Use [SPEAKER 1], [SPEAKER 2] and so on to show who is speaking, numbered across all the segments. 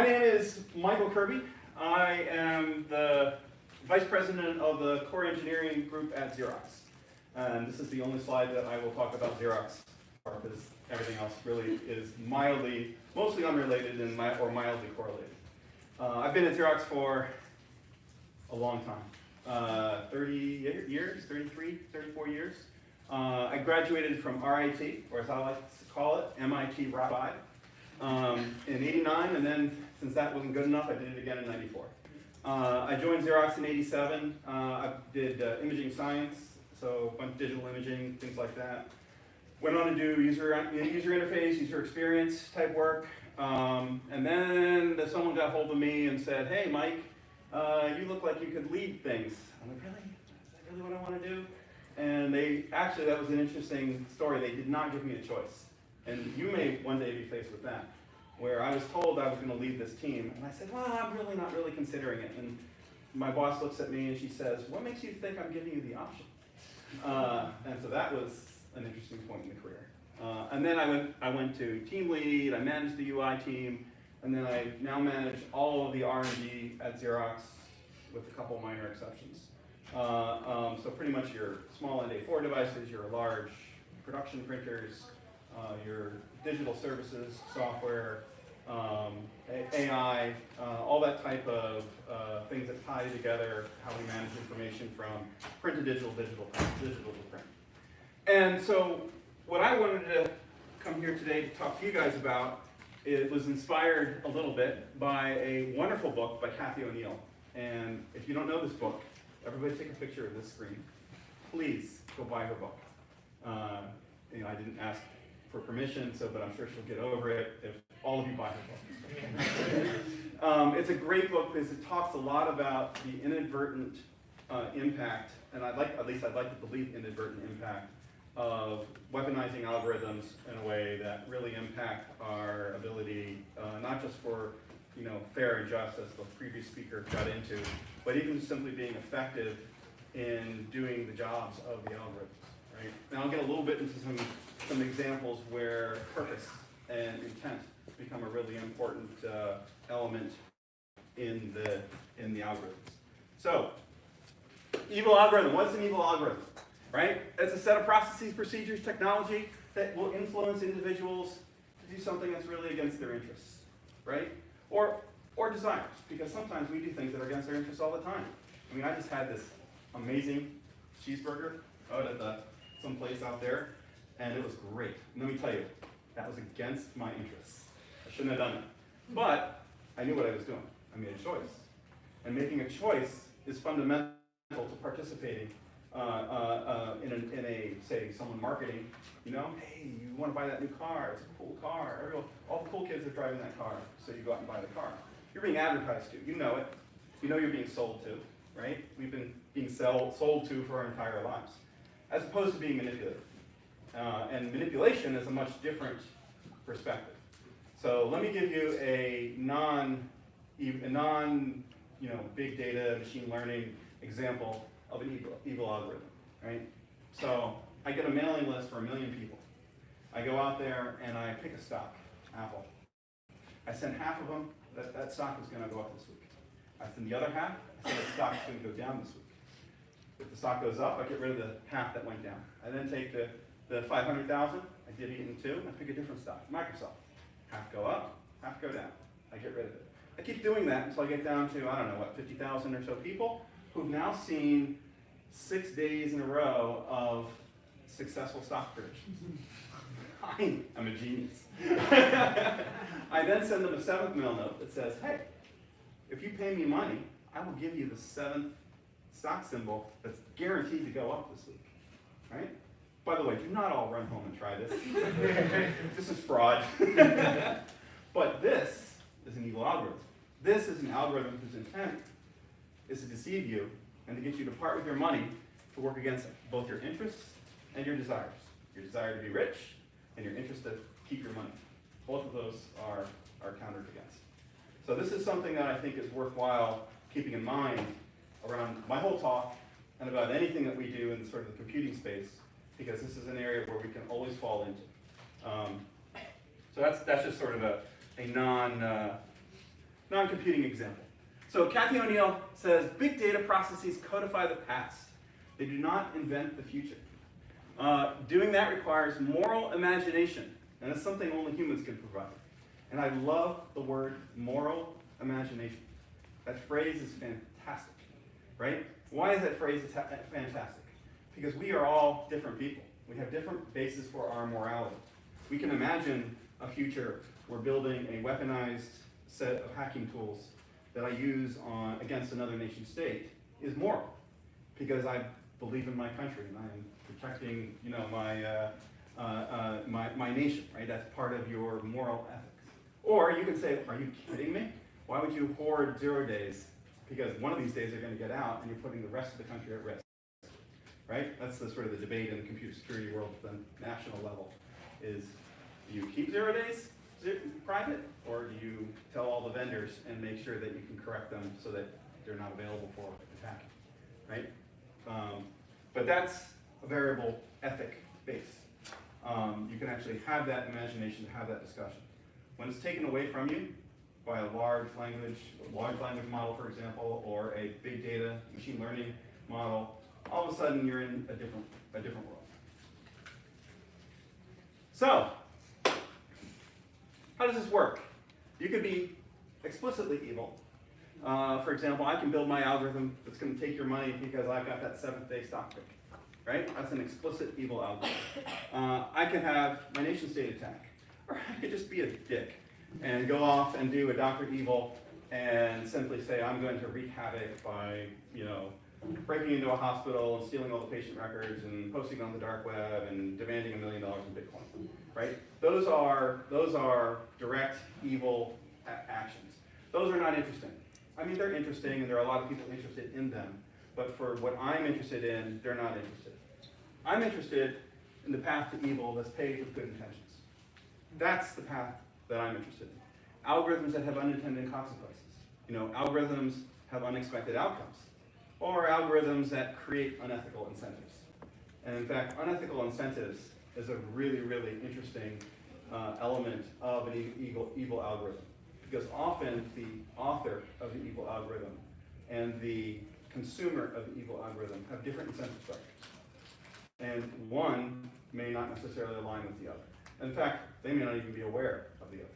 [SPEAKER 1] name is Michael Kirby. I am the Vice President of the Core Engineering Group at Xerox. And this is the only slide that I will talk about Xerox, because everything else really is mostly unrelated and or mildly correlated. I've been at Xerox for a long time, 30 years, 33, 34 years. I graduated from RIT, or as I like to call it, MIT Rock 5, in '89, and then since that wasn't good enough, I did it again in '94. I joined Xerox in '87. I did imaging science, so a bunch of digital imaging, things like that. Went on to do user interface, user experience type work, and then someone got hold of me and said, "Hey, Mike, you look like you could lead things." I'm like, "Really? Is that really what I want to do?" And that was an interesting story. They did not give me a choice. And you may one day be faced with that, where I was told I was going to lead this team. And I said, "Well, I'm really not really considering it." And my boss looks at me and she says, "What makes you think I'm giving you the option?" And so that was an interesting point in the career. And then I went to team lead, I managed the UI team, and then I now manage all of the R&D at Xerox with a couple minor exceptions. So pretty much your small NA4 devices, your large production printers, your digital services, software, AI, all that type of things that tie together how we manage information from print to digital, digital to print. And so what I wanted to come here today to talk to you guys about, it was inspired a little bit by a wonderful book by Cathy O'Neil. And if you don't know this book, everybody take a picture of this screen. Please go buy her book. I didn't ask for permission, but I'm sure she'll get over it if all of you buy her book. It's a great book because it talks a lot about the inadvertent impact, and I'd like to believe inadvertent impact of weaponizing algorithms in a way that really impact our ability, not just for fair and just, as the previous speaker got into, but even simply being effective in doing the jobs of the algorithms, right? Now I'll get a little bit into some examples where purpose and intent become a really important element in the algorithms. So, evil algorithm. What's an evil algorithm? Right? It's a set of processes, procedures, technology that will influence individuals to do something that's really against their interests, right? Or desires, because sometimes we do things that are against our interests all the time. I mean, I just had this amazing cheeseburger out at some place out there, and it was great. And let me tell you, that was against my interests. I shouldn't have done it. But I knew what I was doing. I made a choice. And making a choice is fundamental to participating in a, say, someone marketing, hey, you want to buy that new car, it's a cool car. All the cool kids are driving that car, so you go out and buy the car. You're being advertised to, you know it. You know you're being sold to, right? We've been being sold to for our entire lives, as opposed to being manipulated. And manipulation is a much different perspective. So let me give you a non big data, machine learning example of an evil algorithm, right? So I get a mailing list for 1 million people. I go out there and I pick a stock, Apple. I send half of them, that stock is going to go up this week. I send the other half, I say that stock is going to go down this week. If the stock goes up, I get rid of the half that went down. I then take the 500,000, I divvy it in two, and I pick a different stock, Microsoft. Half go up, half go down. I get rid of it. I keep doing that until I get down to, 50,000 or so people who've now seen 6 days in a row of successful stock predictions. I'm a genius. I then send them a 7th mail note that says, hey, if you pay me money, I will give you the 7th stock symbol that's guaranteed to go up this week, right? By the way, do not all run home and try this. This is fraud. But this is an evil algorithm. This is an algorithm whose intent is to deceive you and to get you to part with your money to work against both your interests and your desires. Your desire to be rich and your interest to keep your money. Both of those are countered against. So this is something that I think is worthwhile keeping in mind around my whole talk and about anything that we do in sort of the computing space, because this is an area where we can always fall into. So that's just sort of a non-computing example. So Cathy O'Neil says, big data processes codify the past. They do not invent the future. Doing that requires moral imagination, and it's something only humans can provide. And I love the word moral imagination. That phrase is fantastic, right? Why is that phrase fantastic? Because we are all different people. We have different bases for our morality. We can imagine a future where building a weaponized set of hacking tools that I use against another nation state is moral, because I believe in my country and I am protecting, my nation, right? That's part of your moral ethics. Or you could say, are you kidding me? Why would you hoard 0 days? Because one of these days they're going to get out and you're putting the rest of the country at risk, right? That's the sort of the debate in the computer security world at the national level is, do you keep 0 days private, or do you tell all the vendors and make sure that you can correct them so that they're not available for attacking, right? But that's a variable ethic base. You can actually have that imagination to have that discussion. When it's taken away from you by a large language model, for example, or a big data machine learning model, all of a sudden you're in a different world. So, how does this work? You could be explicitly evil. For example, I can build my algorithm that's going to take your money because I've got that 7th-day stock pick, right? That's an explicit evil algorithm. I can have my nation-state attack, or I could just be a dick and go off and do a Dr. Evil and simply say I'm going to wreak havoc by, breaking into a hospital and stealing all the patient records and posting on the dark web and demanding $1 million in Bitcoin, right? Those are direct evil actions. Those are not interesting. I mean, they're interesting, and there are a lot of people interested in them, but for what I'm interested in, they're not interested. I'm interested in the path to evil that's paved with good intentions. That's the path that I'm interested in. Algorithms that have unintended consequences. Algorithms have unexpected outcomes, or algorithms that create unethical incentives. And in fact, unethical incentives is a really, really interesting element of an evil algorithm. Because often the author of the evil algorithm and the consumer of the evil algorithm have different incentive structures. And one may not necessarily align with the other. In fact, they may not even be aware of the other.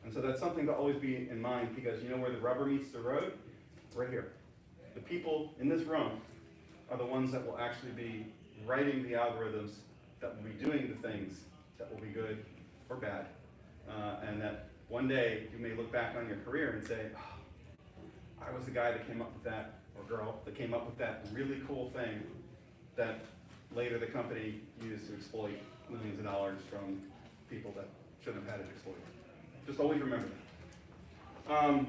[SPEAKER 1] And so that's something to always be in mind, because you know where the rubber meets the road? Right here. The people in this room are the ones that will actually be writing the algorithms that will be doing the things that will be good or bad. And that one day you may look back on your career and say, oh, I was the guy that came up with that, or girl, that came up with that really cool thing that later the company used to exploit millions of dollars from people that shouldn't have had it exploited. Just always remember that.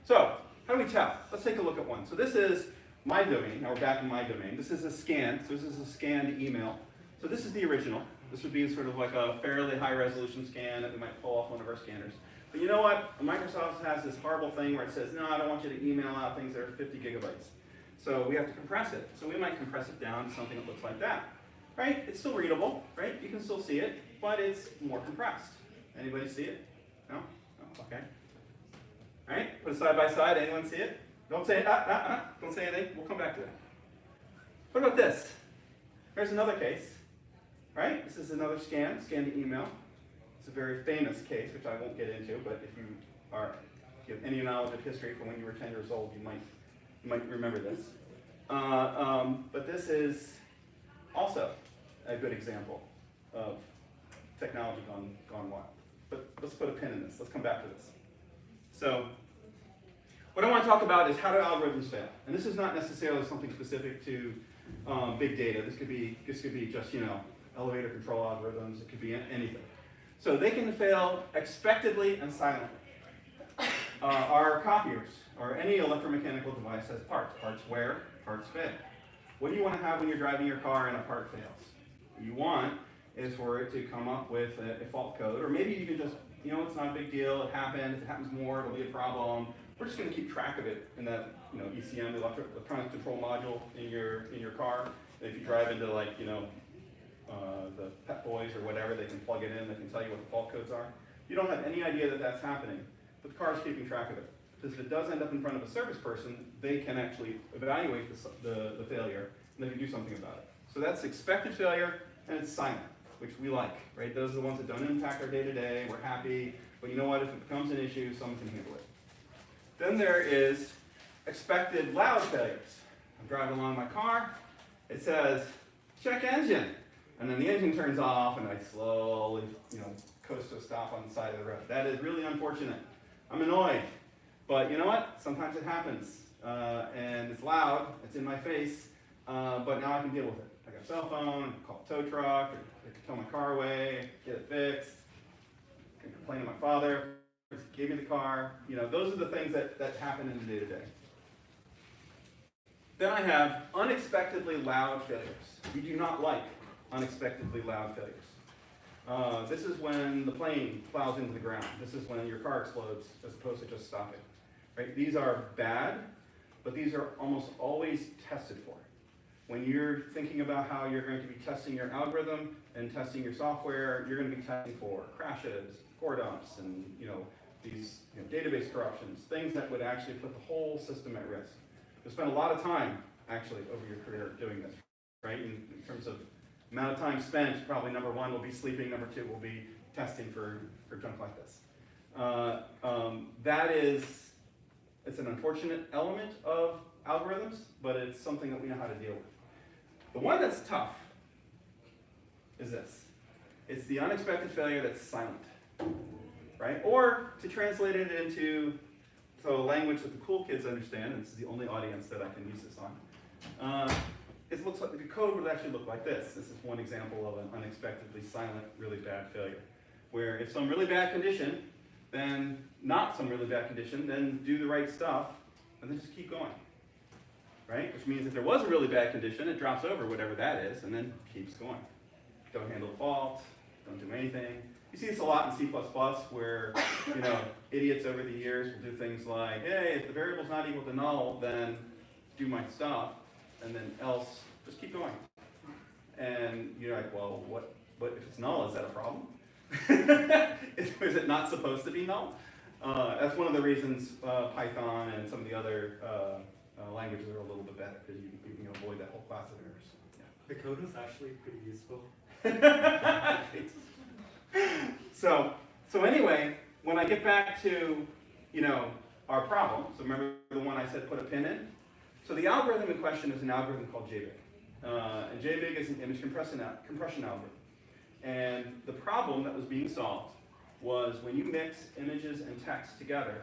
[SPEAKER 1] So, how do we tell? Let's take a look at one. So this is my domain. Now we're back in my domain. This is a scan. So this is a scanned email. So this is the original. This would be sort of like a fairly high resolution scan that we might pull off one of our scanners. But you know what? Microsoft has this horrible thing where it says, no, I don't want you to email out things that are 50 gigabytes. So we have to compress it. So we might compress it down to something that looks like that. Right? It's still readable, right? You can still see it, but it's more compressed. Anybody see it? No? No? Okay. All right? Put it side by side. Anyone see it? Don't say Don't say anything. We'll come back to that. What about this? Here's another case. Right? This is another scanned email. It's a very famous case, which I won't get into, but if you have any knowledge of history from when you were 10 years old, you might remember this. But this is also a good example of technology gone wild. But let's put a pin in this. Let's come back to this. So, what I want to talk about is how do algorithms fail? And this is not necessarily something specific to big data. This could be just elevator control algorithms. It could be anything. So they can fail expectedly and silently. Our copiers or any electromechanical device has parts. Parts wear, parts fail. What do you want to have when you're driving your car and a part fails? What you want is for it to come up with a fault code, or maybe you can just, it's not a big deal, it happened, if it happens more, it'll be a problem. We're just going to keep track of it in that, ECM, the electronic control module in your car. And if you drive into the Pep Boys or whatever, they can plug it in, they can tell you what the fault codes are. You don't have any idea that that's happening, but the car is keeping track of it. Because if it does end up in front of a service person, they can actually evaluate the failure, and they can do something about it. So that's expected failure, and it's silent, which we like, right? Those are the ones that don't impact our day-to-day, we're happy, but you know what, if it becomes an issue, someone can handle it. Then there is expected loud failures. I'm driving along my car, it says, check engine, and then the engine turns off, and I slowly, coast to a stop on the side of the road. That is really unfortunate. I'm annoyed. But you know what? Sometimes it happens, and it's loud, it's in my face, but now I can deal with it. I got a cell phone, I can call a tow truck, I can tow my car away, get it fixed, I can complain to my father, he gave me the car. Those are the things that happen in the day-to-day. Then I have unexpectedly loud failures. We do not like unexpectedly loud failures. This is when the plane plows into the ground. This is when your car explodes as opposed to just stopping. Right? These are bad, but these are almost always tested for. When you're thinking about how you're going to be testing your algorithm and testing your software, you're going to be testing for crashes, core dumps, and these database corruptions, things that would actually put the whole system at risk. You'll spend a lot of time actually over your career doing this, right? In terms of amount of time spent, probably number one will be sleeping, number two will be testing for junk like this. It's an unfortunate element of algorithms, but it's something that we know how to deal with. The one that's tough is this. It's the unexpected failure that's silent, right? Or to translate it into a language that the cool kids understand, and this is the only audience that I can use this on. It looks like the code would actually look like this. This is one example of an unexpectedly silent, really bad failure, where if some really bad condition, then not some really bad condition, then do the right stuff, and then just keep going, right? Which means if there was a really bad condition, it drops over whatever that is, and then keeps going. Don't handle the fault, don't do anything. You see this a lot in C++, where idiots over the years will do things like, hey, if the variable's not equal to null, then do my stuff, and then else, just keep going. And you're like, well, what if it's null? Is that a problem? Is it not supposed to be null? That's one of the reasons Python and some of the other languages are a little bit better, because you can avoid that whole class of errors. Yeah.
[SPEAKER 2] The code was actually pretty useful.
[SPEAKER 1] So anyway, when I get back to our problem, so remember the one I said put a pin in? So the algorithm in question is an algorithm called JBIG. And JBIG is an image compression algorithm. And the problem that was being solved was when you mix images and text together,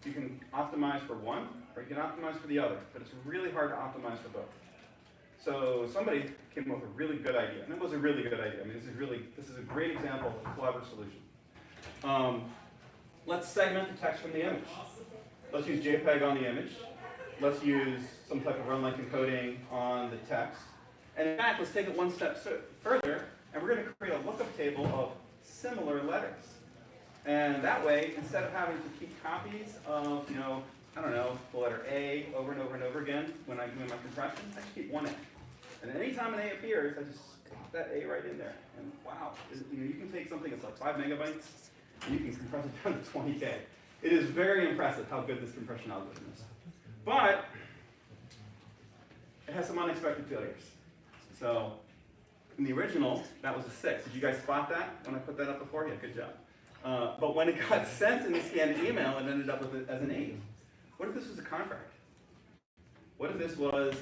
[SPEAKER 1] you can optimize for one, or you can optimize for the other, but it's really hard to optimize for both. So somebody came up with a really good idea, and it was a really good idea. I mean, this is a great example of a clever solution. Let's segment the text from the image. Let's use JPEG on the image. Let's use some type of run-like encoding on the text. And in fact, let's take it one step further, and we're going to create a lookup table of similar letters. And that way, instead of having to keep copies of, the letter A over and over and over again when I'm doing my compression, I just keep one A. And then anytime an A appears, I just put that A right in there. And wow, you can take something that's like 5 megabytes, and you can compress it down to 20K. It is very impressive how good this compression algorithm is. But it has some unexpected failures. So in the original, that was a 6. Did you guys spot that when I put that up before? Yeah, good job. But when it got sent in the scanned email, it ended up with it as an 8. What if this was a contract? What if this was,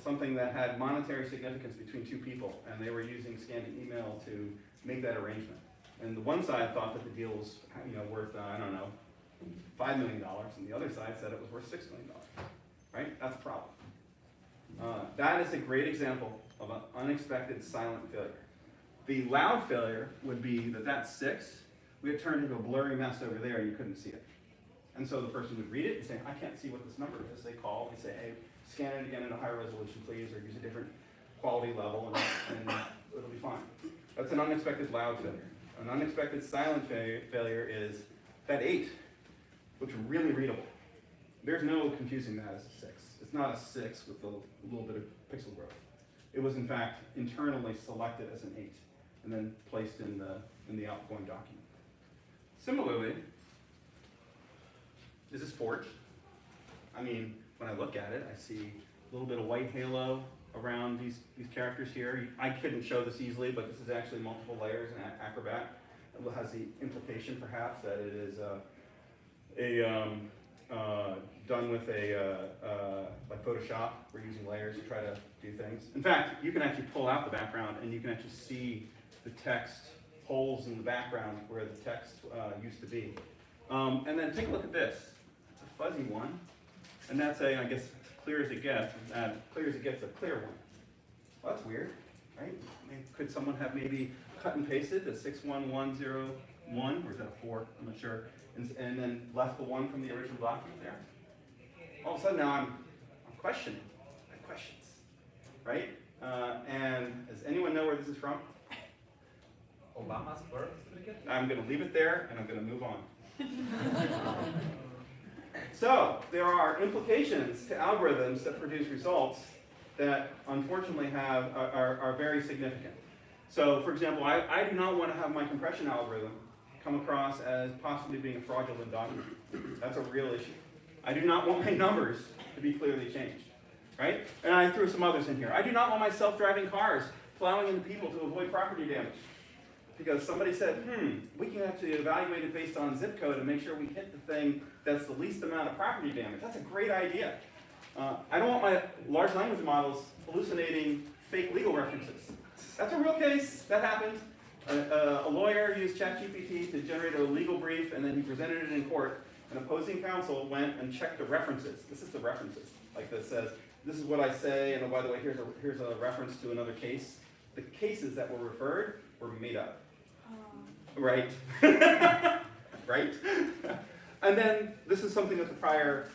[SPEAKER 1] something that had monetary significance between two people, and they were using scanned email to make that arrangement? And the one side thought that the deal was, worth, $5 million, and the other side said it was worth $6 million. Right? That's a problem. That is a great example of an unexpected silent failure. The loud failure would be that 6 we had turned into a blurry mess over there, and you couldn't see it. And so the person would read it and say, I can't see what this number is. They call and say, hey, scan it again in a higher resolution, please, or use a different quality level, and it'll be fine. That's an unexpected loud failure. An unexpected silent failure is that 8 looks really readable. There's no confusing that as a 6. It's not a 6 with a little bit of pixel growth. It was, in fact, internally selected as an 8 and then placed in the outgoing document. Similarly, Is this forged? I mean, when I look at it, I see a little bit of white halo around these characters here. I couldn't show this easily, but this is actually multiple layers in Acrobat. It has the implication, perhaps, that it is done with like Photoshop. We're using layers to try to do things. In fact, you can actually pull out the background, and you can actually see the text holes in the background where the text used to be. And then take a look at this. It's a fuzzy one, and that's I guess, clear as it gets. Clear as it gets, a clear one. Well, that's weird, right? I mean, could someone have maybe cut and pasted the 61101, or is that a 4? I'm not sure. And then left the 1 from the original document there? All of a sudden now I'm questioning. I have questions, right? And does anyone know where this is from?
[SPEAKER 2] Obama's birth certificate?
[SPEAKER 1] I'm going to leave it there, and I'm going to move on. So, there are implications to algorithms that produce results that unfortunately are very significant. So, for example, I do not want to have my compression algorithm come across as possibly being a fraudulent document. That's a real issue. I do not want my numbers to be clearly changed, right? And I threw some others in here. I do not want my self-driving cars plowing into people to avoid property damage. Because somebody said, we can actually evaluate it based on zip code and make sure we hit the thing that's the least amount of property damage. That's a great idea. I don't want my large language models hallucinating fake legal references. That's a real case. That happened. A lawyer used ChatGPT to generate a legal brief, and then he presented it in court. An opposing counsel went and checked the references. This is the references. Like this says, this is what I say, and oh, by the way, here's a reference to another case. The cases that were referred were made up. Right. Right? And then this is something that the prior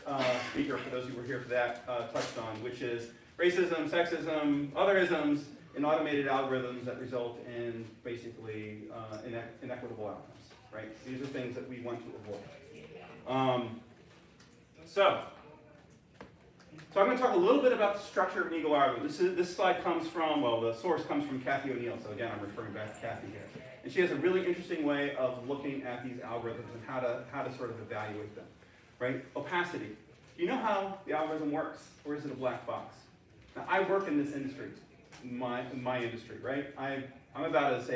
[SPEAKER 1] speaker, for those who were here for that, touched on, which is racism, sexism, other isms in automated algorithms that result in basically inequitable outcomes. Right? These are things that we want to avoid. So I'm going to talk a little bit about the structure of an Eagle algorithm. This slide comes from, well, the source comes from Cathy O'Neil. So again, I'm referring back to Cathy here. And she has a really interesting way of looking at these algorithms and how to sort of evaluate them, right? Opacity. Do you know how the algorithm works, or is it a black box? Now, I work in this industry, my industry, right? I'm about as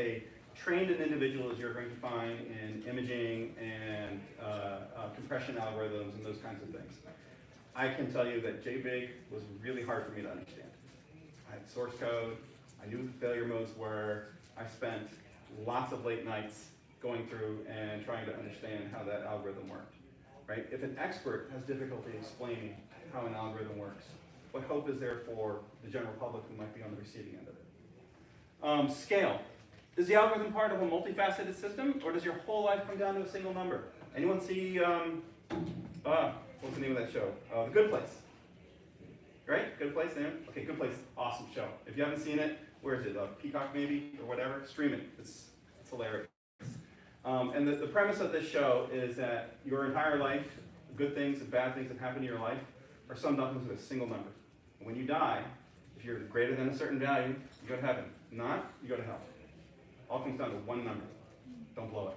[SPEAKER 1] trained an individual as you're going to find in imaging and compression algorithms and those kinds of things. I can tell you that JBig was really hard for me to understand. I had source code, I knew what the failure modes were, I spent lots of late nights going through and trying to understand how that algorithm worked, right? If an expert has difficulty explaining how an algorithm works, what hope is there for the general public who might be on the receiving end of it? Scale. Is the algorithm part of a multifaceted system, or does your whole life come down to a single number? Anyone see, what's the name of that show? The Good Place. Right? Good Place, Sam? Okay, Good Place, awesome show. If you haven't seen it, where is it? Peacock maybe, or whatever? Stream it. It's hilarious. And the premise of this show is that your entire life, good things and bad things that happen in your life, are summed up into a single number. And when you die, if you're greater than a certain value, you go to heaven. If not, you go to hell. All comes down to one number. Don't blow it.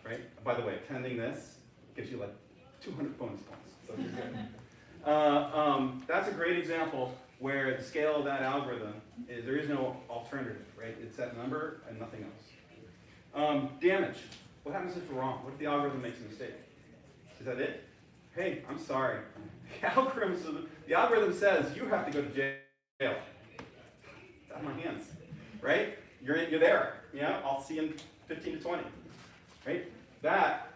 [SPEAKER 1] Right? By the way, attending this gives you like 200 bonus points. So you're good. That's a great example where the scale of that algorithm is, there is no alternative, right? It's that number and nothing else. Damage. What happens if you're wrong? What if the algorithm makes a mistake? Is that it? Hey, I'm sorry. The algorithm says you have to go to jail. It's out of my hands, right? You're there. Yeah, I'll see you in 15 to 20, right? That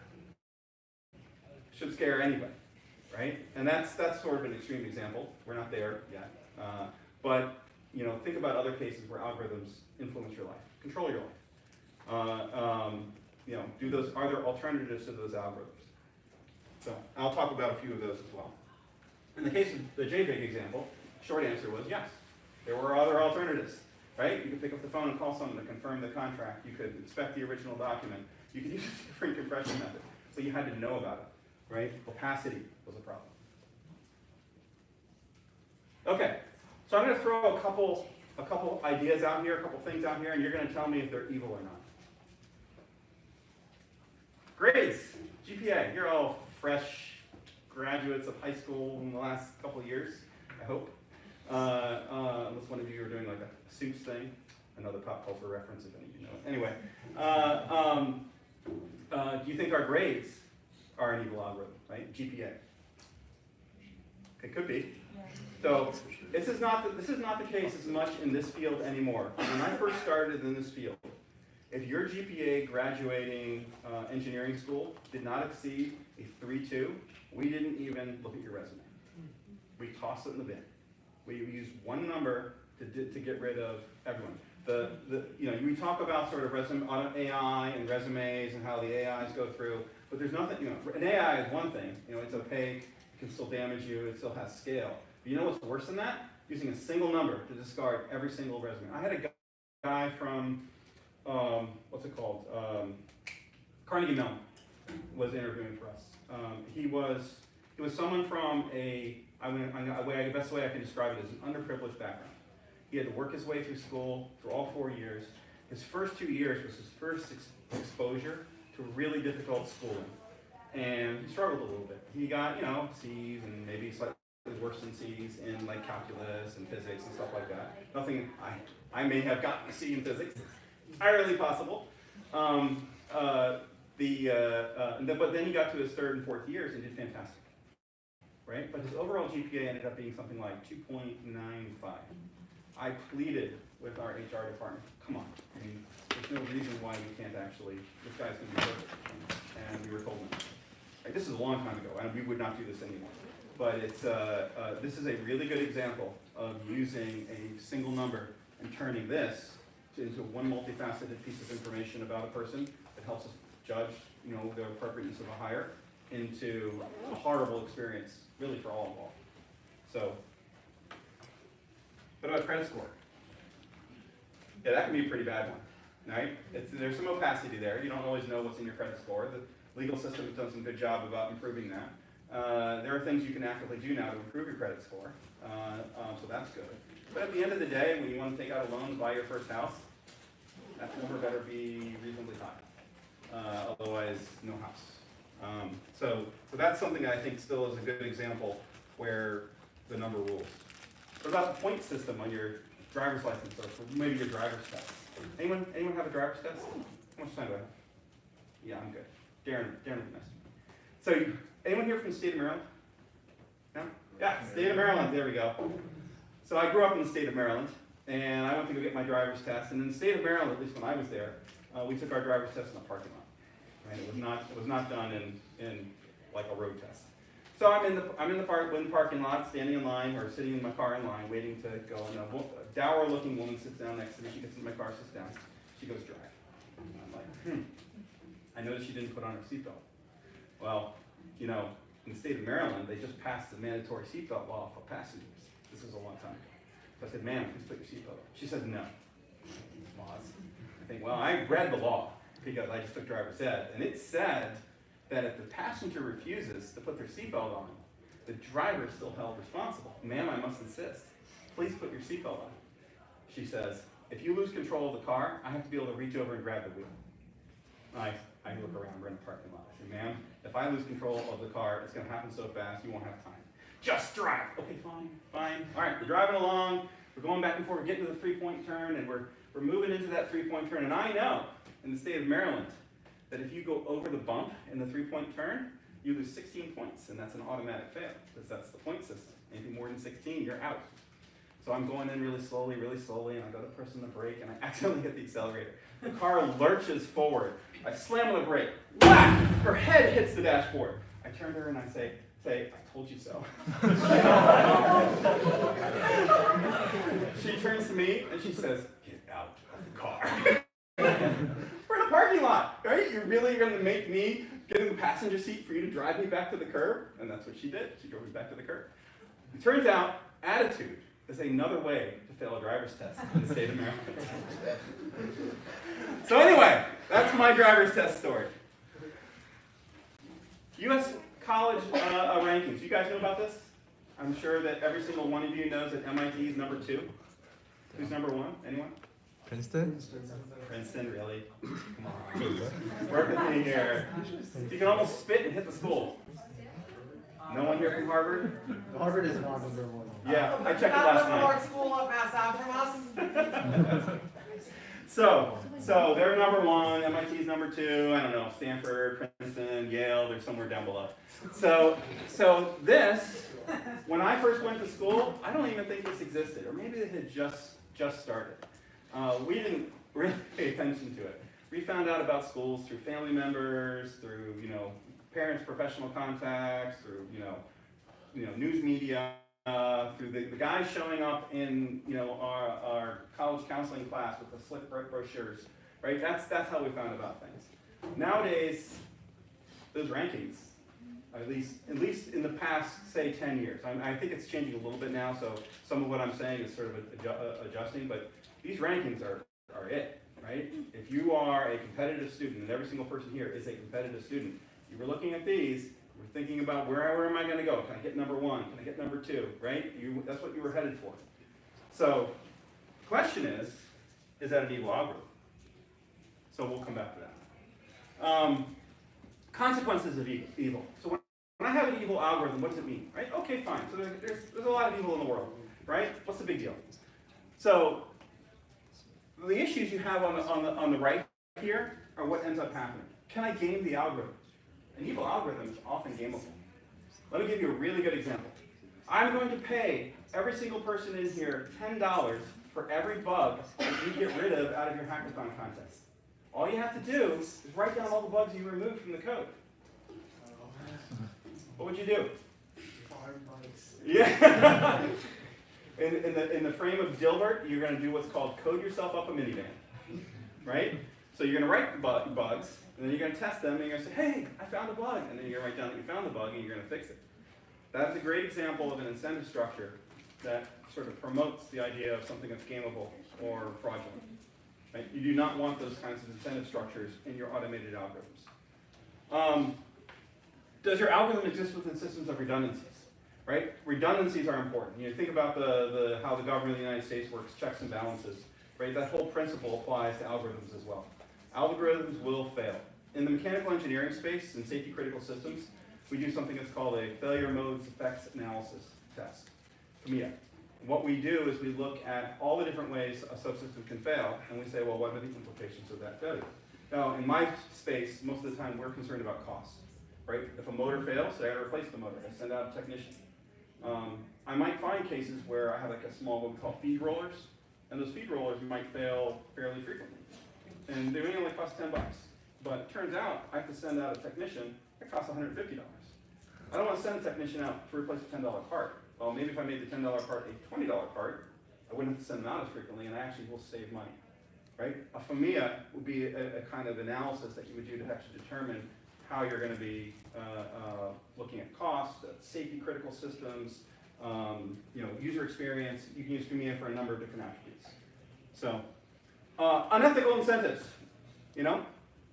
[SPEAKER 1] should scare anybody, right? And that's sort of an extreme example. We're not there yet, but think about other cases where algorithms influence your life, control your life. Are there alternatives to those algorithms? So I'll talk about a few of those as well. In the case of the JBig example, short answer was yes. There were other alternatives, right? You could pick up the phone and call someone to confirm the contract. You could inspect the original document. You could use a different compression method, but you had to know about it, right? Opacity was a problem. Okay, so I'm going to throw a couple ideas out here, a couple things out here, and you're going to tell me if they're evil or not. Grades, GPA. You're all fresh graduates of high school in the last couple of years, I hope. Unless one of you are doing like a Suits thing, another pop culture reference if any of you know it. Anyway, do you think our grades are an evil algorithm, right? GPA. It could be. So this is not the case as much in this field anymore. When I first started in this field, if your GPA graduating engineering school did not exceed a 3.2, we didn't even look at your resume. We tossed it in the bin. We used one number to get rid of everyone. We talk about sort of AI and resumes and how the AIs go through, but there's nothing, an AI is one thing, it's opaque, it can still damage you, it still has scale. But you know what's worse than that? Using a single number to discard every single resume. I had a guy from, Carnegie Mellon was interviewing for us. He was someone from the best way I can describe it is an underprivileged background. He had to work his way through school for all 4 years. His first 2 years was his first exposure to really difficult schooling. And he struggled a little bit. He got, C's and maybe slightly worse than C's in like calculus and physics and stuff like that. Nothing, I may have gotten a C in physics. It's entirely possible. But then he got to his 3rd and 4th years and did fantastic. Right? But his overall GPA ended up being something like 2.95. I pleaded with our HR department, come on, there's no reason why we can't actually, this guy's going to be perfect. And we were told no. Right, this is a long time ago, and we would not do this anymore. But this is a really good example of using a single number and turning this into one multifaceted piece of information about a person that helps us judge, the appropriateness of a hire into a horrible experience, really for all involved. So, what about credit score? Yeah, that can be a pretty bad one, right? There's some opacity there. You don't always know what's in your credit score. The legal system has done some good job about improving that. There are things you can actively do now to improve your credit score, so that's good. But at the end of the day, when you want to take out a loan and buy your first house, that number better be reasonably high. Otherwise, no house. So that's something I think still is a good example where the number rules. What about the point system on your driver's license or maybe your driver's test? Anyone have a driver's test? How much time do I have? Yeah, I'm good. Darren will be nice. So anyone here from the state of Maryland? No? Yeah, state of Maryland, there we go. So I grew up in the state of Maryland, and I went to go get my driver's test. And in the state of Maryland, at least when I was there, we took our driver's test in a parking lot. Right? It was not done in like a road test. So I'm in the parking lot, standing in line, or sitting in my car in line, waiting to go. And a dour-looking woman sits down next to me. She gets in my car, sits down. She goes, drive. And I'm like, I noticed she didn't put on her seatbelt. Well, in the state of Maryland, they just passed the mandatory seatbelt law for passengers. This was a long time ago. So I said, ma'am, please put your seatbelt on. She said, no. Laws. I think, well, I read the law because I just took driver's ed, and it said that if the passenger refuses to put their seatbelt on, the driver is still held responsible. Ma'am, I must insist. Please put your seatbelt on. She says, if you lose control of the car, I have to be able to reach over and grab the wheel. I look around, we're in a parking lot. I say, ma'am, if I lose control of the car, it's going to happen so fast, you won't have time. Just drive. Okay, fine. All right, we're driving along. We're going back and forth. We're getting to the 3-point turn, and we're moving into that 3-point turn. And I know, in the state of Maryland, that if you go over the bump in the 3-point turn, you lose 16 points, and that's an automatic fail, because that's the point system. Anything more than 16, you're out. So I'm going in really slowly, and I go to pressing the brake, and I accidentally hit the accelerator. The car lurches forward. I slam on the brake. Whack! Her head hits the dashboard. I turn to her and I say, I told you so. She turns to me and she says, get out of the car. We're in a parking lot, right? You're really going to make me get in the passenger seat for you to drive me back to the curb? And that's what she did. She drove me back to the curb. It turns out, attitude is another way to fail a driver's test in the state of Maryland. So anyway, that's my driver's test story. U.S. college rankings. You guys know about this? I'm sure that every single one of you knows that MIT is number 2. Who's number 1? Anyone?
[SPEAKER 3] Princeton?
[SPEAKER 1] Princeton, really? Come on. Work with me here. You can almost spit and hit the school. No one here from Harvard?
[SPEAKER 3] Harvard is not number one.
[SPEAKER 1] Yeah, I checked it last night.
[SPEAKER 4] School up Mass out from us.
[SPEAKER 1] So they're number one, MIT's number two, I don't know, Stanford, Princeton, Yale, they're somewhere down below. So this, when I first went to school, I don't even think this existed, or maybe it had just started. We didn't really pay attention to it. We found out about schools through family members, through parents' professional contacts, through news media, through the guys showing up in our college counseling class with the slick brochures, right? That's how we found about things. Nowadays, those rankings, at least in the past, say 10 years. I think it's changing a little bit now, so some of what I'm saying is sort of adjusting, but these rankings are it, right? If you are a competitive student, and every single person here is a competitive student, you were looking at these, we're thinking about where am I going to go? Can I get number one? Can I get number two? Right? That's what you were headed for. So, the question is that an evil algorithm? So we'll come back to that. Consequences of evil. So when I have an evil algorithm, what does it mean? Right? Okay, fine. So there's a lot of evil in the world, right? What's the big deal? So the issues you have on the right here are what ends up happening. Can I game the algorithm? An evil algorithm is often gameable. Let me give you a really good example. I'm going to pay every single person in here $10 for every bug that you get rid of out of your hackathon contest. All you have to do is write down all the bugs you removed from the code. What would you do? Yeah. in the frame of Dilbert, you're going to do what's called code yourself up a minivan, right? So you're going to write bugs, and then you're going to test them, and you're going to say, hey, I found a bug, and then you're going to write down that you found the bug, and you're going to fix it. That's a great example of an incentive structure that sort of promotes the idea of something that's gameable or fraudulent. Right? You do not want those kinds of incentive structures in your automated algorithms. Does your algorithm exist within systems of redundancies? Right? Redundancies are important. Think about how the government of the United States works, checks and balances. Right? That whole principle applies to algorithms as well. Algorithms will fail. In the mechanical engineering space, in safety critical systems, we do something that's called a failure modes effects analysis test, FMEA. What we do is we look at all the different ways a subsystem can fail, and we say, well, what are the implications of that failure? Now, in my space, most of the time, we're concerned about cost, right? If a motor fails, I gotta replace the motor. I send out a technician. I might find cases where I have like a small, what we call feed rollers, and those feed rollers might fail fairly frequently. And they may only cost $10. But it turns out, I have to send out a technician, it costs $150. I don't want to send a technician out to replace a $10 part. Well, maybe if I made the $10 part a $20 part, I wouldn't have to send them out as frequently, and I actually will save money, right? A FMEA would be a kind of analysis that you would do to actually determine how you're going to be looking at cost, safety critical systems, user experience. You can use FMEA for a number of different attributes. So, unethical incentives,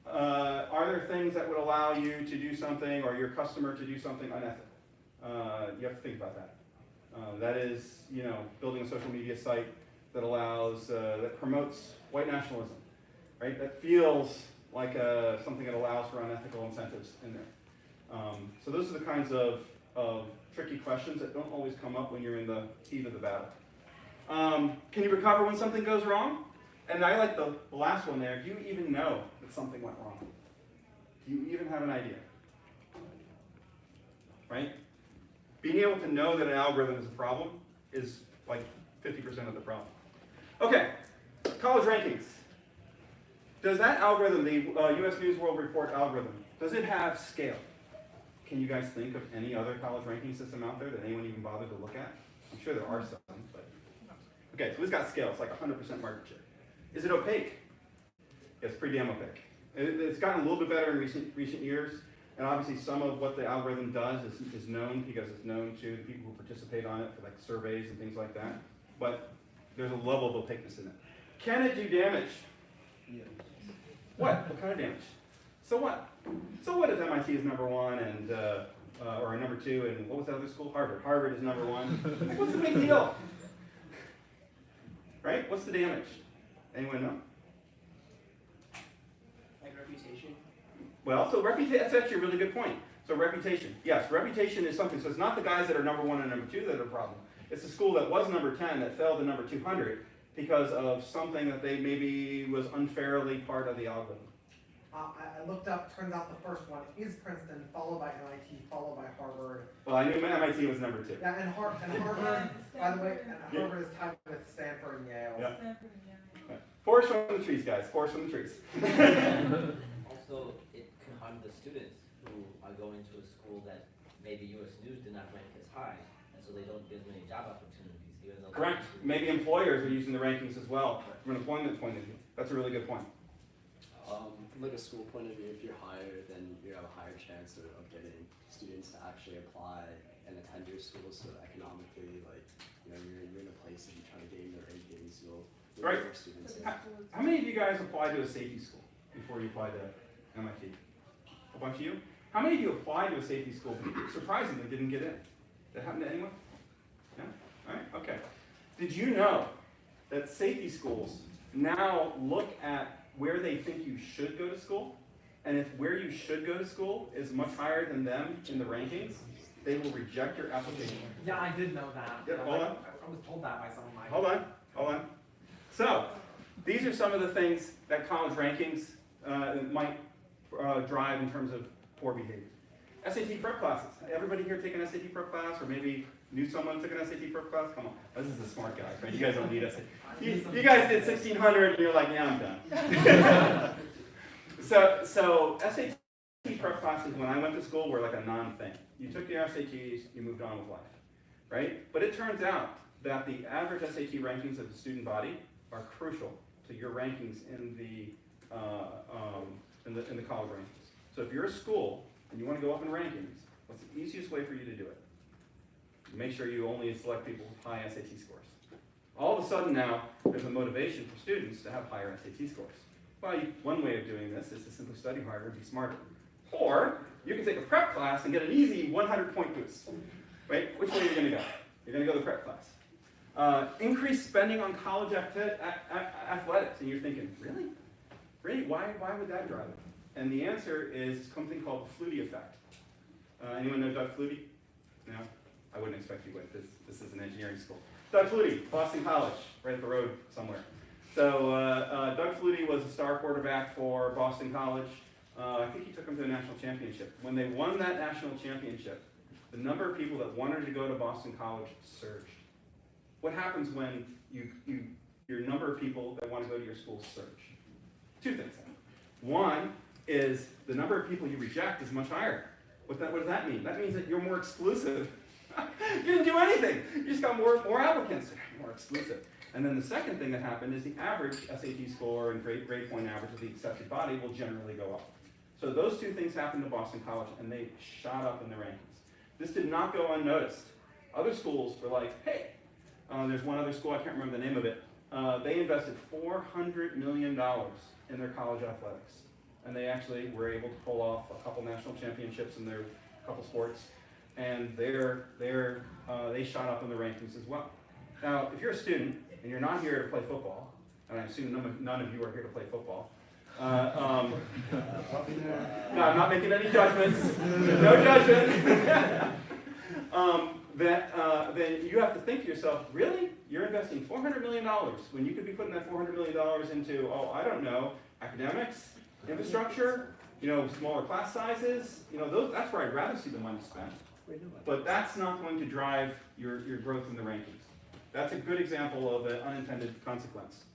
[SPEAKER 1] are there things that would allow you to do something or your customer to do something unethical? You have to think about that. That is, building a social media site that allows, that promotes white nationalism, right? That feels like something that allows for unethical incentives in there. So those are the kinds of tricky questions that don't always come up when you're in the heat of the battle. Can you recover when something goes wrong? And I like the last one there. Do you even know that something went wrong? Do you even have an idea? Right? Being able to know that an algorithm is a problem is like 50% of the problem. Okay, college rankings. Does that algorithm, the US News World Report algorithm, does it have scale? Can you guys think of any other college ranking system out there that anyone even bothered to look at? I'm sure there are some, but... Okay, so it's got scale. It's like 100% market share. Is it opaque? Yeah, it's pretty damn opaque. It's gotten a little bit better in recent years, and obviously some of what the algorithm does is known because it's known to the people who participate on it for like surveys and things like that. But there's a level of opaqueness in it. Can it do damage?
[SPEAKER 3] Yeah.
[SPEAKER 1] What? What kind of damage? So what? So what if MIT is number one and or number two, and what was the other school? Harvard. Harvard is number one. Like, what's the big deal? Right? What's the damage? Anyone know?
[SPEAKER 4] Like reputation?
[SPEAKER 1] Well, so reputation, that's actually a really good point. So reputation, yes, reputation is something. So it's not the guys that are number 1 and number 2 that are a problem. It's the school that was number 10 that fell to number 200 because of something that they maybe was unfairly part of the algorithm.
[SPEAKER 4] I looked up, turns out the first one is Princeton, followed by MIT, followed by Harvard.
[SPEAKER 1] Well, I knew MIT was number 2.
[SPEAKER 4] Yeah, and Harvard, by the way, and Harvard is tied with Stanford and Yale.
[SPEAKER 1] Yeah. Forest from the trees, guys. Forest from the trees.
[SPEAKER 5] Also, it can harm the students who are going to a school that maybe US News did not rank as high, and so they don't get as many job opportunities, even though.
[SPEAKER 1] Correct. Maybe employers are using the rankings as well from an employment point of view. That's a really good point.
[SPEAKER 6] From like a school point of view, if you're higher, then you have a higher chance of getting students to actually apply and attend your school. So economically, like, you know, you're in a place that you try to gain the rankings, you'll
[SPEAKER 1] Right.
[SPEAKER 6] get more students in.
[SPEAKER 1] How many of you guys applied to a safety school before you applied to MIT? A bunch of you? How many of you applied to a safety school, surprisingly didn't get in? That happened to anyone? No? All right, okay. Did you know that safety schools now look at where they think you should go to school? And if where you should go to school is much higher than them in the rankings, they will reject your application.
[SPEAKER 4] Yeah, I did know that.
[SPEAKER 1] Yeah, hold on.
[SPEAKER 4] I was told that by someone.
[SPEAKER 1] Hold on. So, these are some of the things that college rankings might drive in terms of poor behavior. SAT prep classes. Everybody here take an SAT prep class, or maybe knew someone took an SAT prep class? Come on, this is the smart guys, right? You guys don't need SAT. You guys did 1600 and you're like, yeah, I'm done. So SAT prep classes when I went to school were like a non-thing. You took your SATs, you moved on with life, right? But it turns out that the average SAT rankings of the student body are crucial to your rankings in the college rankings. So if you're a school and you want to go up in rankings, what's the easiest way for you to do it? Make sure you only select people with high SAT scores. All of a sudden now, there's a motivation for students to have higher SAT scores. Well, one way of doing this is to simply study harder and be smarter. Or you can take a prep class and get an easy 100-point boost. Right? Which way are you going to go? You're going to go the prep class. Increased spending on college athletics, and you're thinking, really? Really? Why would that drive it? And the answer is something called the Flutie effect. Anyone know Doug Flutie? No? I wouldn't expect you would. This is an engineering school. Doug Flutie, Boston College, right up the road somewhere. So Doug Flutie was a star quarterback for Boston College. I think he took them to a national championship. When they won that national championship, the number of people that wanted to go to Boston College surged. What happens when your number of people that want to go to your school surge? Two things happen. One is the number of people you reject is much higher. What does that mean? That means that you're more exclusive. You didn't do anything. You just got more applicants. More exclusive. And then the second thing that happened is the average SAT score and grade point average of the accepted body will generally go up. So those two things happened to Boston College, and they shot up in the rankings. This did not go unnoticed. Other schools were like, hey, there's one other school, I can't remember the name of it. They invested $400 million in their college athletics. And they actually were able to pull off a couple national championships in their couple sports. And they shot up in the rankings as well. Now, if you're a student and you're not here to play football, and I assume none of you are here to play football, no, I'm not making any judgments. No judgment. Then you have to think to yourself, really? You're investing $400 million when you could be putting that $400 million into, I don't know, academics, infrastructure, smaller class sizes. That's where I'd rather see the money spent. But that's not going to drive your growth in the rankings. That's a good example of an unintended consequence.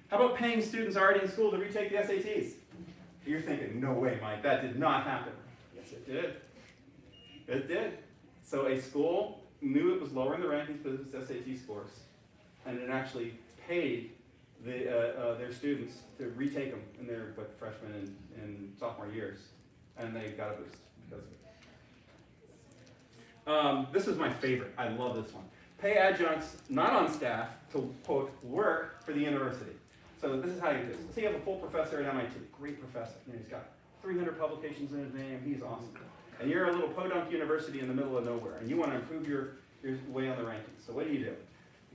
[SPEAKER 1] How about paying students already in school to retake the SATs? You're thinking, no way, Mike, that did not happen. Yes, it did. It did. So a school knew it was lowering the rankings because of its SAT scores, and it actually paid their students to retake them in their freshman and sophomore years, and they got a boost because of it. This is my favorite. I love this one. Pay adjuncts not on staff to, quote, work for the university. So this is how you do this. Let's say you have a full professor at MIT, great professor. He's got 300 publications in his name. He's awesome. And you're a little podunk university in the middle of nowhere, and you want to improve your way on the rankings. So what do? You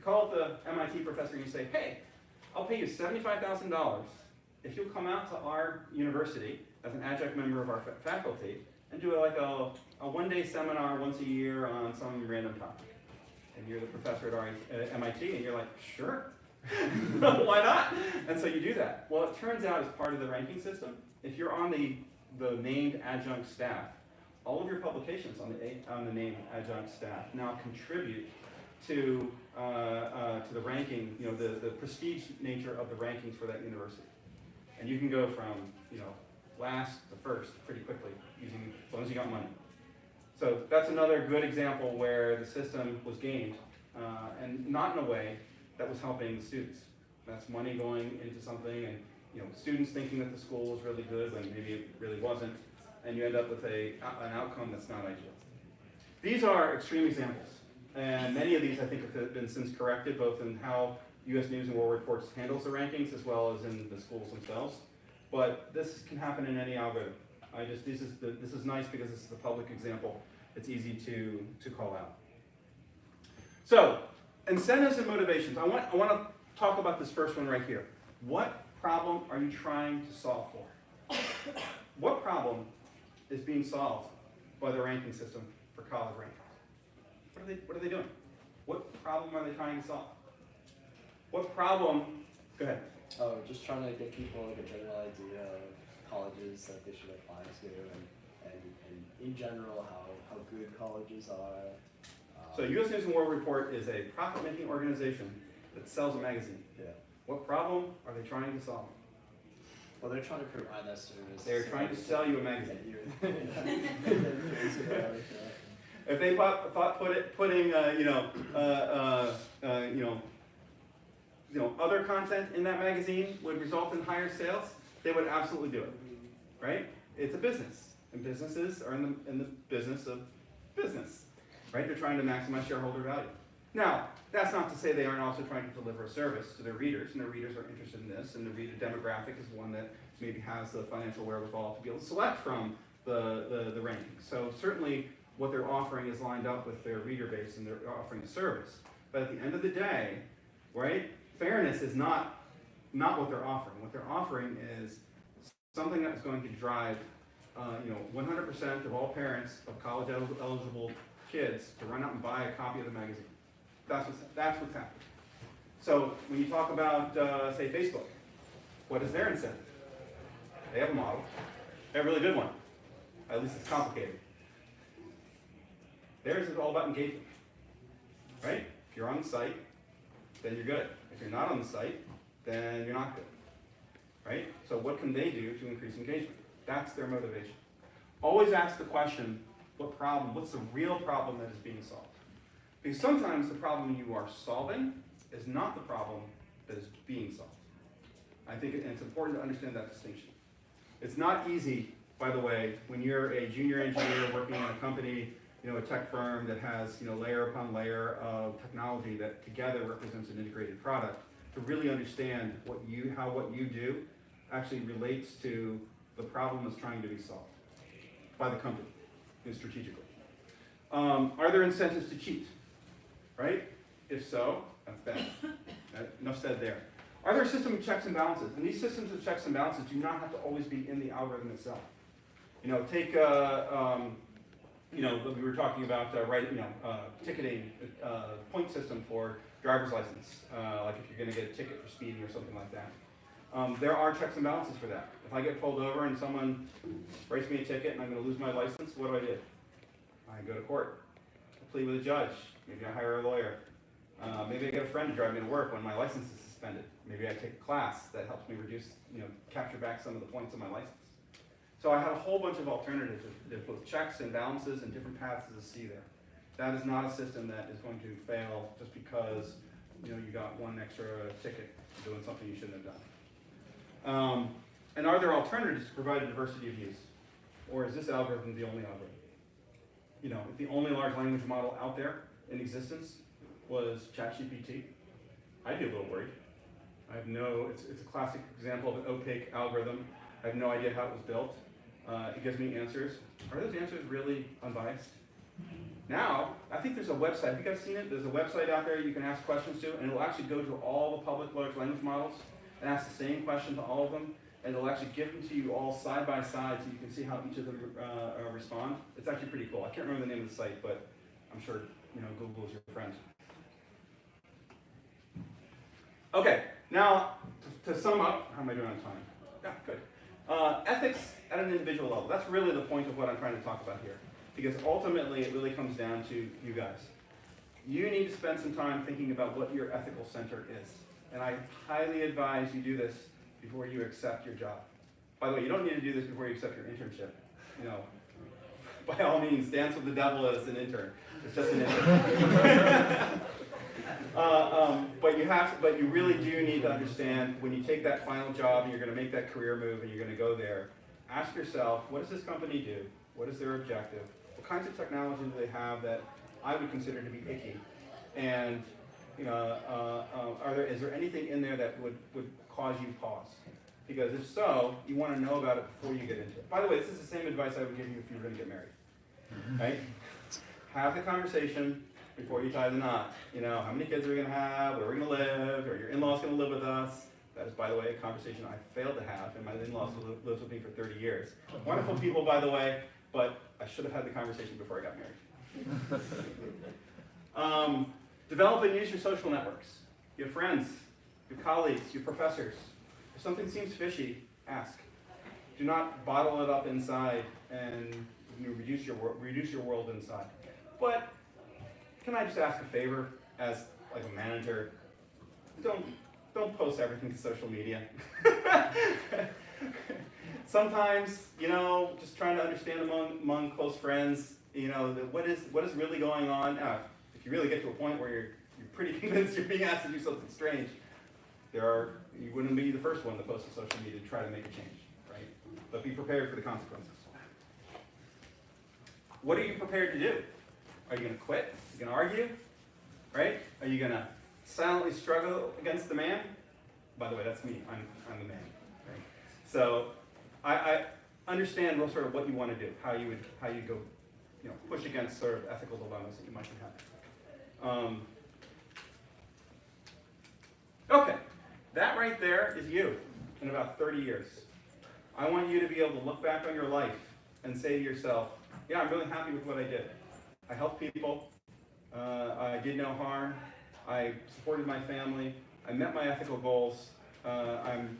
[SPEAKER 1] call up the MIT professor and you say, hey, I'll pay you $75,000 if you'll come out to our university as an adjunct member of our faculty and do like a one-day seminar once a year on some random topic. And you're the professor at MIT, and you're like, sure, why not? And so you do that. Well, it turns out as part of the ranking system, if you're on the named adjunct staff, all of your publications on the named adjunct staff now contribute to the ranking, the prestige nature of the rankings for that university. And you can go from, last to first pretty quickly, as long as you got money. So that's another good example where the system was gained, and not in a way that was helping the students. That's money going into something, and students thinking that the school was really good when maybe it really wasn't, and you end up with an outcome that's not ideal. These are extreme examples, and many of these I think have been since corrected, both in how U.S. News and World Report handles the rankings as well as in the schools themselves. But this can happen in any algorithm. This is nice because this is the public example. It's easy to call out. So, incentives and motivations. I want to talk about this first one right here. What problem are you trying to solve for? What problem is being solved by the ranking system for college rankings? What are they doing? What problem are they trying to solve? What problem? Go ahead.
[SPEAKER 6] Oh, just trying to give people like a general idea of colleges that they should apply to, and in general how good colleges are.
[SPEAKER 1] So U.S. News and World Report is a profit-making organization that sells a magazine.
[SPEAKER 6] Yeah.
[SPEAKER 1] What problem are they trying to solve?
[SPEAKER 6] Well, they're trying to provide that service.
[SPEAKER 1] They're trying to sell you a magazine.
[SPEAKER 6] Yeah.
[SPEAKER 1] If they thought putting other content in that magazine would result in higher sales, they would absolutely do it, right? It's a business, and businesses are in the business of business, right? They're trying to maximize shareholder value. Now, that's not to say they aren't also trying to deliver a service to their readers, and their readers are interested in this, and the reader demographic is one that maybe has the financial wherewithal to be able to select from the rankings. So certainly what they're offering is lined up with their reader base, and they're offering a service. But at the end of the day, right, fairness is not what they're offering. What they're offering is something that's going to drive 100% of all parents of college eligible kids to run out and buy a copy of the magazine. That's what's happening. So when you talk about, say, Facebook, what is their incentive? They have a model. They have a really good one. At least it's complicated. Theirs is all about engagement, right? If you're on the site, then you're good. If you're not on the site, then you're not good, right? So what can they do to increase engagement? That's their motivation. Always ask the question, what's the real problem that is being solved? Because sometimes the problem you are solving is not the problem that is being solved. I think it's important to understand that distinction. It's not easy, by the way, when you're a junior engineer working in a company, a tech firm that has layer upon layer of technology that together represents an integrated product, to really understand how what you do actually relates to the problem that's trying to be solved by the company strategically. Are there incentives to cheat? Right? If so, that's bad. Enough said there. Are there a system of checks and balances? And these systems of checks and balances do not have to always be in the algorithm itself. Take we were talking about ticketing point system for driver's license, like if you're going to get a ticket for speeding or something like that. There are checks and balances for that. If I get pulled over and someone writes me a ticket and I'm going to lose my license, what do? I go to court. I plead with a judge. Maybe I hire a lawyer. Maybe I get a friend to drive me to work when my license is suspended. Maybe I take a class that helps me capture back some of the points of my license. So I have a whole bunch of alternatives. There's both checks and balances and different paths to the sea there. That is not a system that is going to fail just because you got one extra ticket for doing something you shouldn't have done. And are there alternatives to provide a diversity of use? Or is this algorithm the only algorithm? If the only large language model out there in existence was ChatGPT, I'd be a little worried. It's a classic example of an opaque algorithm. I have no idea how it was built. It gives me answers. Are those answers really unbiased? Now, I think there's a website. Have you guys seen it? There's a website out there you can ask questions to, and it will actually go to all the public large language models and ask the same question to all of them. and it'll actually give them to you all side by side so you can see how each of them respond. It's actually pretty cool. I can't remember the name of the site, but I'm sure Google is your friend. Okay, now to sum up, how am I doing on time? Yeah, good. Ethics at an individual level. That's really the point of what I'm trying to talk about here. Because ultimately, it really comes down to you guys. You need to spend some time thinking about what your ethical center is. And I highly advise you do this before you accept your job. By the way, you don't need to do this before you accept your internship. By all means, dance with the devil as an intern. It's just an intern. But you really do need to understand when you take that final job and you're going to make that career move and you're going to go there, ask yourself, what does this company do? What is their objective? What kinds of technology do they have that I would consider to be icky? And is there anything in there that would cause you pause? Because if so, you want to know about it before you get into it. By the way, this is the same advice I would give you if you were going to get married. Right? Have the conversation before you tie the knot. How many kids are we going to have? Where are we going to live? Are your in-laws going to live with us? That is, by the way, a conversation I failed to have, and my in-laws lived with me for 30 years. Wonderful people, by the way, but I should have had the conversation before I got married. Develop and use your social networks. Your friends, your colleagues, your professors. If something seems fishy, ask. Do not bottle it up inside and reduce your world inside. But can I just ask a favor as like a manager? Don't post everything to social media. Sometimes, just trying to understand among close friends, what is really going on. If you really get to a point where you're pretty convinced you're being asked to do something strange, you wouldn't be the first one to post to social media to try to make a change, right? But be prepared for the consequences. What are you prepared to do? Are you going to quit? Are you going to argue? Right? Are you going to silently struggle against the man? By the way, that's me. I'm the man. Right? So I understand sort of what you want to do, how you go, push against sort of ethical dilemmas that you might be having. Okay, that right there is you in about 30 years. I want you to be able to look back on your life and say to yourself, yeah, I'm really happy with what I did. I helped people. I did no harm. I supported my family. I met my ethical goals. I'm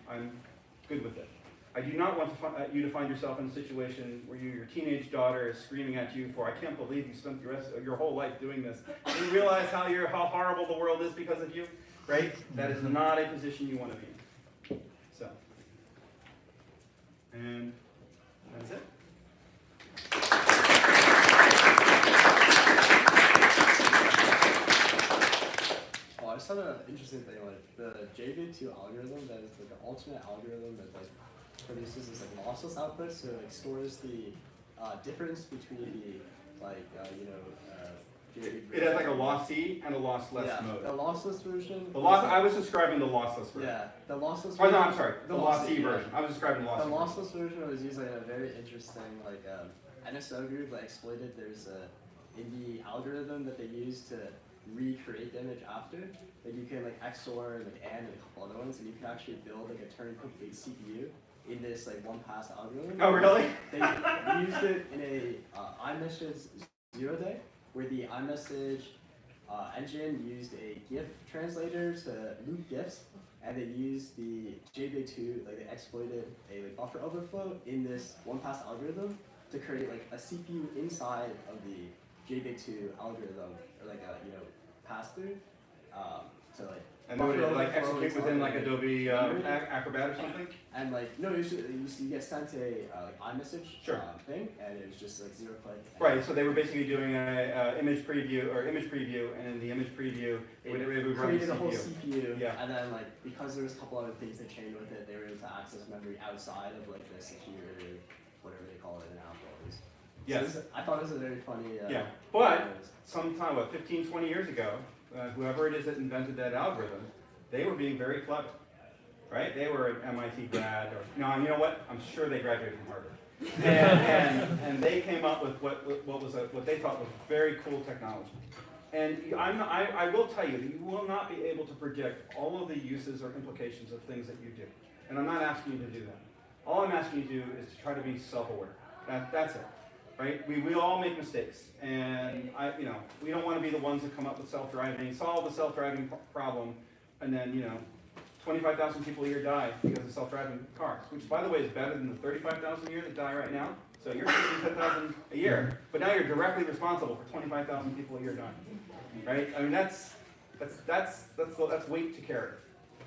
[SPEAKER 1] good with it. I do not want you to find yourself in a situation where your teenage daughter is screaming at you for, I can't believe you spent the rest of your whole life doing this. Do you realize how horrible the world is because of you? Right? That is not a position you want to be in. So, and that's it.
[SPEAKER 6] I just had an interesting thing, like the JV2 algorithm that is like the ultimate algorithm that like produces this like lossless output, so it like stores the difference between the
[SPEAKER 1] It has like a lossy and a lossless mode.
[SPEAKER 6] The lossless version.
[SPEAKER 1] I was describing the lossless version.
[SPEAKER 6] Yeah, the lossless.
[SPEAKER 1] Oh no, I'm sorry. The lossy version. I was describing the lossy.
[SPEAKER 6] The lossless version was using a very interesting NSO group that exploited. There's in the algorithm that they use to recreate the image after. Like you can XOR and a couple other ones, and you can actually build like a Turing complete CPU in this one-pass algorithm.
[SPEAKER 1] Oh really?
[SPEAKER 6] They used it in a iMessage 0-day, where the iMessage engine used a GIF translator to loop GIFs, and they used the JBig2, they exploited a buffer overflow in this one-pass algorithm to create a CPU inside of the JBig2 algorithm, or pass-through.
[SPEAKER 1] And then would it execute within Adobe Acrobat or something?
[SPEAKER 6] And no, you get sent a iMessage thing, and it was just 0-click.
[SPEAKER 1] Right. So they were basically doing a image preview, and in the image preview, it would run the
[SPEAKER 6] created a whole
[SPEAKER 1] CPU.
[SPEAKER 6] CPU.
[SPEAKER 1] Yeah.
[SPEAKER 6] And then because there was a couple other things that chained with it, they were able to access memory outside of the secure, whatever they call it in Apple.
[SPEAKER 1] Yes.
[SPEAKER 6] So I thought it was a very funny.
[SPEAKER 1] Yeah. But sometime 15, 20 years ago, whoever it is that invented that algorithm, they were being very clever, right? They were an MIT grad, you know what? I'm sure they graduated from Harvard, and they came up with what they thought was very cool technology. And I will tell you that you will not be able to predict all of the uses or implications of things that you do, and I'm not asking you to do that. All I'm asking you to do is to try to be self-aware. That's it, right? We all make mistakes, and we don't want to be the ones that come up with self-driving, solve the self-driving problem, and then 25,000 people a year die because of self-driving cars, which by the way is better than the 35,000 a year that die right now. So you're saving 10,000 a year, but now you're directly responsible for 25,000 people a year dying, right? I mean that's weight to carry,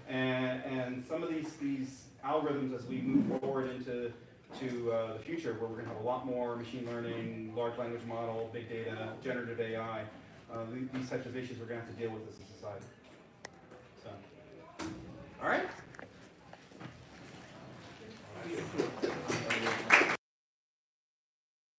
[SPEAKER 1] and some of these algorithms as we move forward into the future, where we're going to have a lot more machine learning, large language model, big data, generative AI, these types of issues we're going to have to deal with as a society. So, all right.